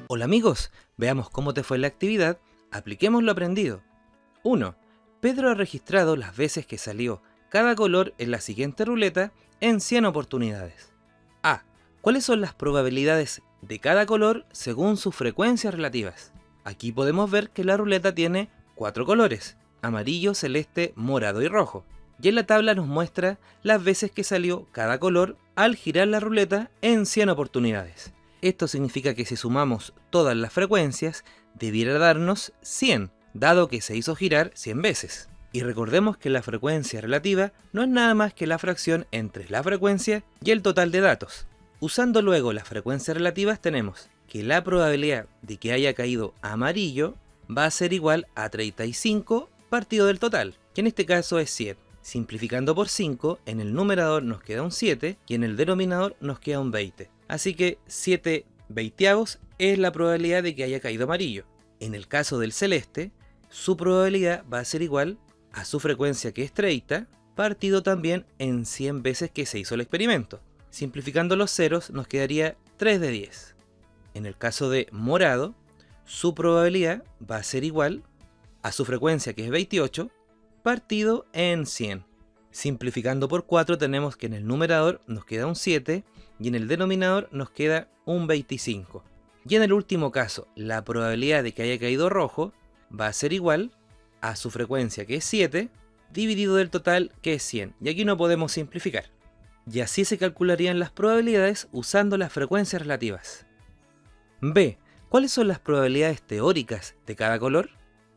Hola amigos, veamos cómo te fue en la actividad, apliquemos lo aprendido. 1. Pedro ha registrado las veces que salió cada color en la siguiente ruleta en 100 oportunidades. A. ¿Cuáles son las probabilidades de cada color según sus frecuencias relativas? Aquí podemos ver que la ruleta tiene 4 colores, amarillo, celeste, morado y rojo. Y en la tabla nos muestra las veces que salió cada color al girar la ruleta en 100 oportunidades. Esto significa que si sumamos todas las frecuencias, debiera darnos 100, dado que se hizo girar 100 veces. Y recordemos que la frecuencia relativa no es nada más que la fracción entre la frecuencia y el total de datos. Usando luego las frecuencias relativas tenemos que la probabilidad de que haya caído amarillo va a ser igual a 35 partido del total, que en este caso es 100. Simplificando por 5, en el numerador nos queda un 7 y en el denominador nos queda un 20. Así que 7 veintavos es la probabilidad de que haya caído amarillo. En el caso del celeste, su probabilidad va a ser igual a su frecuencia, que es 30, partido también en 100 veces que se hizo el experimento. Simplificando los ceros nos quedaría 3 de 10. En el caso de morado, su probabilidad va a ser igual a su frecuencia, que es 28, partido en 100. Simplificando por 4 tenemos que en el numerador nos queda un 7 y en el denominador nos queda un 25. Y en el último caso, la probabilidad de que haya caído rojo va a ser igual a su frecuencia, que es 7, dividido del total, que es 100. Y aquí no podemos simplificar. Y así se calcularían las probabilidades usando las frecuencias relativas. B. ¿Cuáles son las probabilidades teóricas de cada color?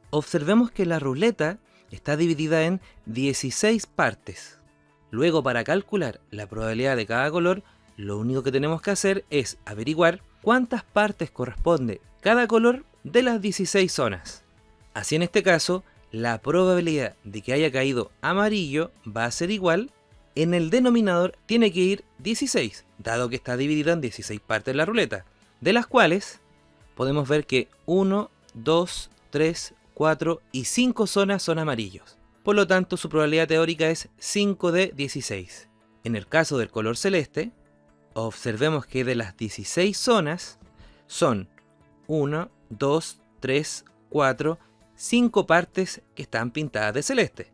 Observemos que la ruleta está dividida en 16 partes. Luego, para calcular la probabilidad de cada color, lo único que tenemos que hacer es averiguar cuántas partes corresponde cada color de las 16 zonas. Así, en este caso, la probabilidad de que haya caído amarillo va a ser igual, en el denominador tiene que ir 16, dado que está dividida en 16 partes la ruleta, de las cuales podemos ver que 1, 2, 3, 4 y 5 zonas son amarillos. Por lo tanto, su probabilidad teórica es 5 de 16. En el caso del color celeste, observemos que de las 16 zonas son 1, 2, 3, 4, 5 partes que están pintadas de celeste.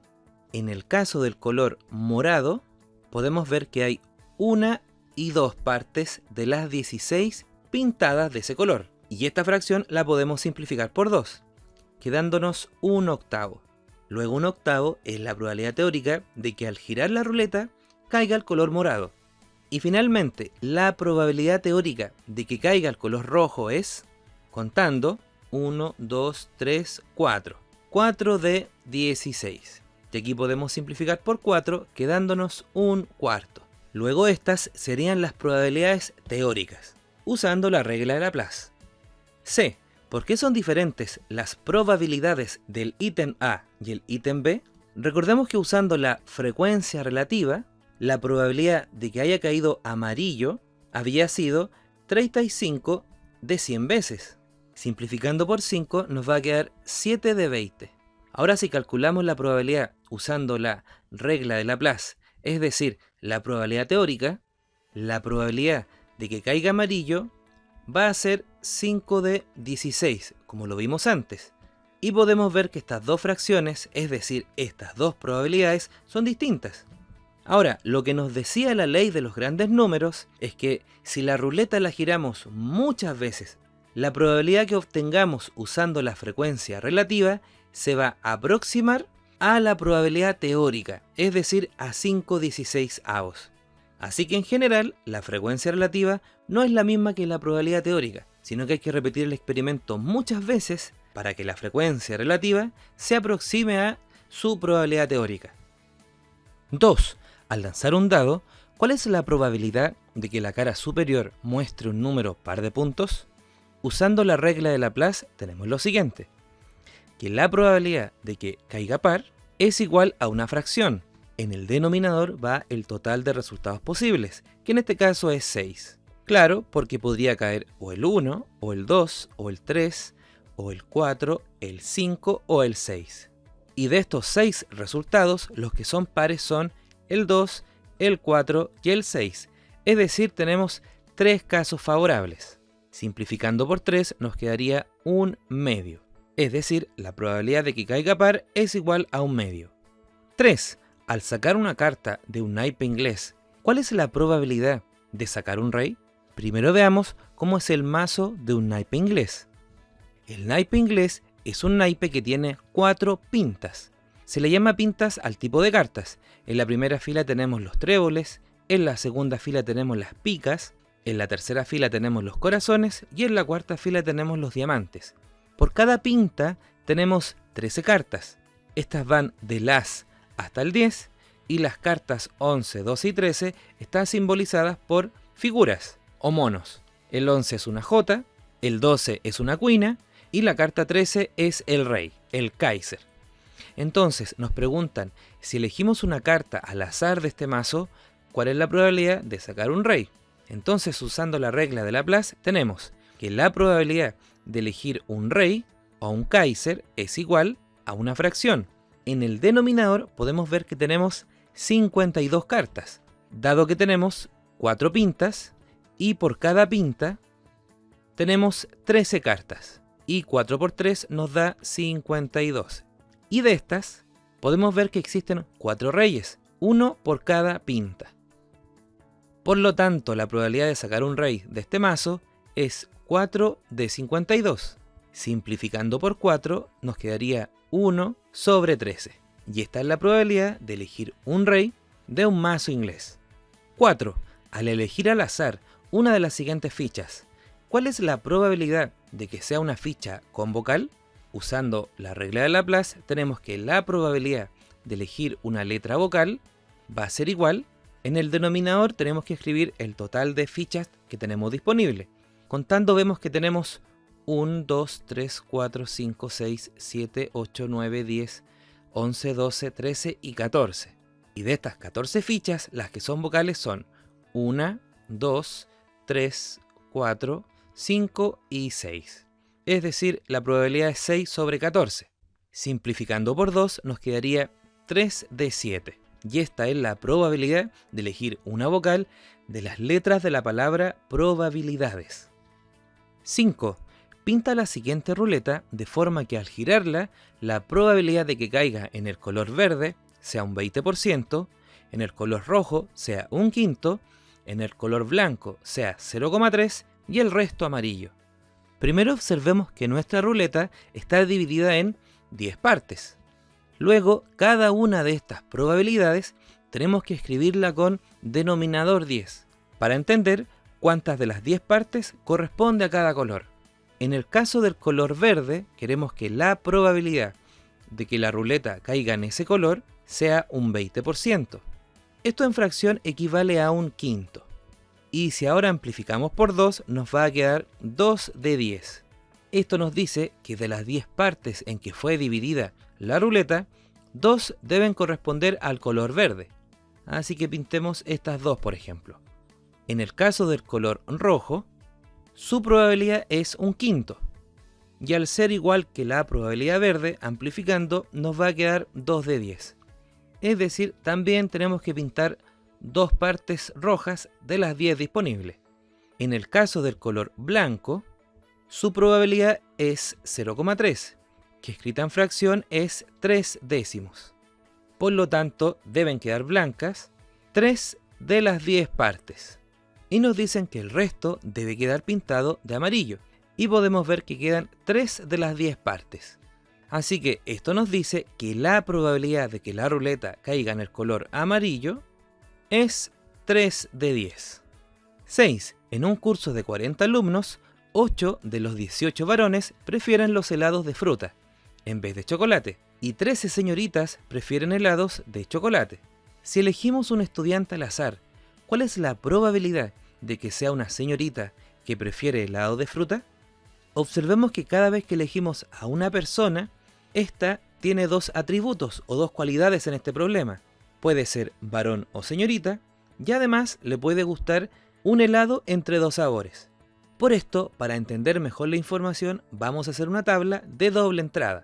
En el caso del color morado, podemos ver que hay 1 y 2 partes de las 16 pintadas de ese color. Y esta fracción la podemos simplificar por 2, quedándonos un octavo. Luego un octavo es la probabilidad teórica de que al girar la ruleta caiga el color morado. Y finalmente, la probabilidad teórica de que caiga el color rojo es, contando, 1, 2, 3, 4. 4 de 16. Y aquí podemos simplificar por 4, quedándonos un cuarto. Luego estas serían las probabilidades teóricas, usando la regla de Laplace. C. ¿Por qué son diferentes las probabilidades del ítem A y el ítem B? Recordemos que usando la frecuencia relativa, la probabilidad de que haya caído amarillo había sido 35 de 100 veces. Simplificando por 5 nos va a quedar 7 de 20. Ahora, si calculamos la probabilidad usando la regla de Laplace, es decir, la probabilidad teórica, la probabilidad de que caiga amarillo va a ser 5 de 16, como lo vimos antes. Y podemos ver que estas dos fracciones, es decir, estas dos probabilidades, son distintas. Ahora, lo que nos decía la ley de los grandes números es que si la ruleta la giramos muchas veces, la probabilidad que obtengamos usando la frecuencia relativa se va a aproximar a la probabilidad teórica, es decir, a 5/16avos. Así que en general, la frecuencia relativa no es la misma que la probabilidad teórica, sino que hay que repetir el experimento muchas veces para que la frecuencia relativa se aproxime a su probabilidad teórica. 2. Al lanzar un dado, ¿cuál es la probabilidad de que la cara superior muestre un número par de puntos? Usando la regla de Laplace tenemos lo siguiente, que la probabilidad de que caiga par es igual a una fracción. En el denominador va el total de resultados posibles, que en este caso es 6. Claro, porque podría caer o el 1, o el 2, o el 3, o el 4, el 5 o el 6. Y de estos 6 resultados, los que son pares son el 2, el 4 y el 6. Es decir, tenemos 3 casos favorables. Simplificando por 3 nos quedaría un medio. Es decir, la probabilidad de que caiga par es igual a un medio. 3. Al sacar una carta de un naipe inglés, ¿cuál es la probabilidad de sacar un rey? Primero veamos cómo es el mazo de un naipe inglés. El naipe inglés es un naipe que tiene 4 pintas. Se le llama pintas al tipo de cartas. En la primera fila tenemos los tréboles, en la segunda fila tenemos las picas, en la tercera fila tenemos los corazones y en la cuarta fila tenemos los diamantes. Por cada pinta tenemos 13 cartas. Estas van del as hasta el 10 y las cartas 11, 12 y 13 están simbolizadas por figuras o monos. El 11 es una jota, el 12 es una cuina y la carta 13 es el rey, el Kaiser. Entonces nos preguntan, si elegimos una carta al azar de este mazo, ¿cuál es la probabilidad de sacar un rey? Entonces, usando la regla de Laplace, tenemos que la probabilidad de elegir un rey o un Kaiser es igual a una fracción. En el denominador podemos ver que tenemos 52 cartas, dado que tenemos 4 pintas y por cada pinta tenemos 13 cartas y 4 por 3 nos da 52. Y de estas podemos ver que existen 4 reyes, uno por cada pinta. Por lo tanto, la probabilidad de sacar un rey de este mazo es 4 de 52. Simplificando por 4 nos quedaría 1 sobre 13. Y esta es la probabilidad de elegir un rey de un mazo inglés. 4. Al elegir al azar una de las siguientes fichas, ¿cuál es la probabilidad de que sea una ficha con vocal? Usando la regla de Laplace tenemos que la probabilidad de elegir una letra vocal va a ser igual. En el denominador tenemos que escribir el total de fichas que tenemos disponible. Contando vemos que tenemos 1, 2, 3, 4, 5, 6, 7, 8, 9, 10, 11, 12, 13 y 14. Y de estas 14 fichas, las que son vocales son 1, 2, 3, 4, 5 y 6. Es decir, la probabilidad es 6 sobre 14. Simplificando por 2 nos quedaría 3 de 7. Y esta es la probabilidad de elegir una vocal de las letras de la palabra probabilidades. 5. Pinta la siguiente ruleta de forma que al girarla, la probabilidad de que caiga en el color verde sea un 20%, en el color rojo sea un quinto, en el color blanco sea 0,3 y el resto amarillo. Primero observemos que nuestra ruleta está dividida en 10 partes. Luego, cada una de estas probabilidades tenemos que escribirla con denominador 10 para entender cuántas de las 10 partes corresponde a cada color. En el caso del color verde, queremos que la probabilidad de que la ruleta caiga en ese color sea un 20%. Esto en fracción equivale a un quinto. Y si ahora amplificamos por 2, nos va a quedar 2 de 10. Esto nos dice que de las 10 partes en que fue dividida la ruleta, 2 deben corresponder al color verde. Así que pintemos estas 2, por ejemplo. En el caso del color rojo, su probabilidad es un quinto. Y al ser igual que la probabilidad verde, amplificando, nos va a quedar 2 de 10. Es decir, también tenemos que pintar 2 partes rojas de las 10 disponibles. En el caso del color blanco, su probabilidad es 0,3, que escrita en fracción es 3 décimos. Por lo tanto, deben quedar blancas 3 de las 10 partes. Y nos dicen que el resto debe quedar pintado de amarillo. Y podemos ver que quedan 3 de las 10 partes. Así que esto nos dice que la probabilidad de que la ruleta caiga en el color amarillo es 3 de 10. 6. En un curso de 40 alumnos, 8 de los 18 varones prefieren los helados de fruta en vez de chocolate y 13 señoritas prefieren helados de chocolate. Si elegimos un estudiante al azar, ¿cuál es la probabilidad de que sea una señorita que prefiere helado de fruta? Observemos que cada vez que elegimos a una persona, esta tiene 2 atributos o 2 cualidades en este problema. Puede ser varón o señorita y además le puede gustar un helado entre 2 sabores. Por esto, para entender mejor la información, vamos a hacer una tabla de doble entrada.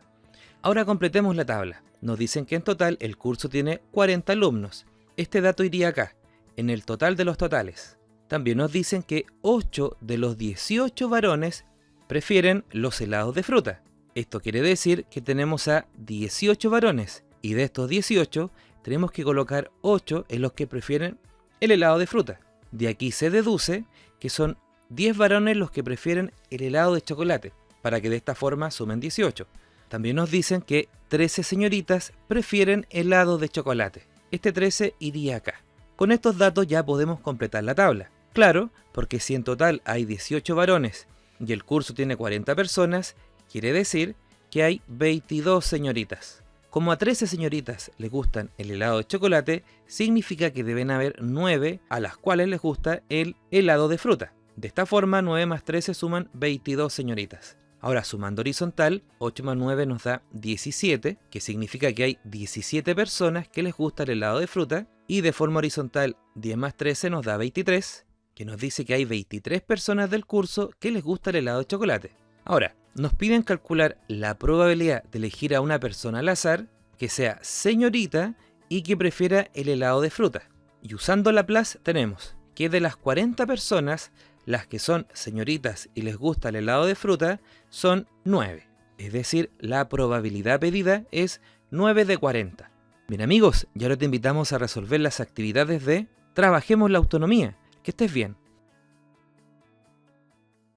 Ahora completemos la tabla. Nos dicen que en total el curso tiene 40 alumnos. Este dato iría acá, en el total de los totales. También nos dicen que 8 de los 18 varones prefieren los helados de fruta. Esto quiere decir que tenemos a 18 varones y de estos 18 tenemos que colocar 8 en los que prefieren el helado de fruta. De aquí se deduce que son 10 varones los que prefieren el helado de chocolate, para que de esta forma sumen 18. También nos dicen que 13 señoritas prefieren helado de chocolate. Este 13 iría acá. Con estos datos ya podemos completar la tabla. Claro, porque si en total hay 18 varones y el curso tiene 40 personas, quiere decir que hay 22 señoritas. Como a 13 señoritas les gustan el helado de chocolate, significa que deben haber 9 a las cuales les gusta el helado de fruta. De esta forma, 9 más 13 suman 22 señoritas. Ahora, sumando horizontal, 8 más 9 nos da 17, que significa que hay 17 personas que les gusta el helado de fruta. Y de forma horizontal, 10 más 13 nos da 23, que nos dice que hay 23 personas del curso que les gusta el helado de chocolate. Ahora, nos piden calcular la probabilidad de elegir a una persona al azar que sea señorita y que prefiera el helado de fruta. Y usando Laplace tenemos que de las 40 personas, las que son señoritas y les gusta el helado de fruta son 9. Es decir, la probabilidad pedida es 9 de 40. Bien amigos, y ahora te invitamos a resolver las actividades de Trabajemos la autonomía. Que estés bien.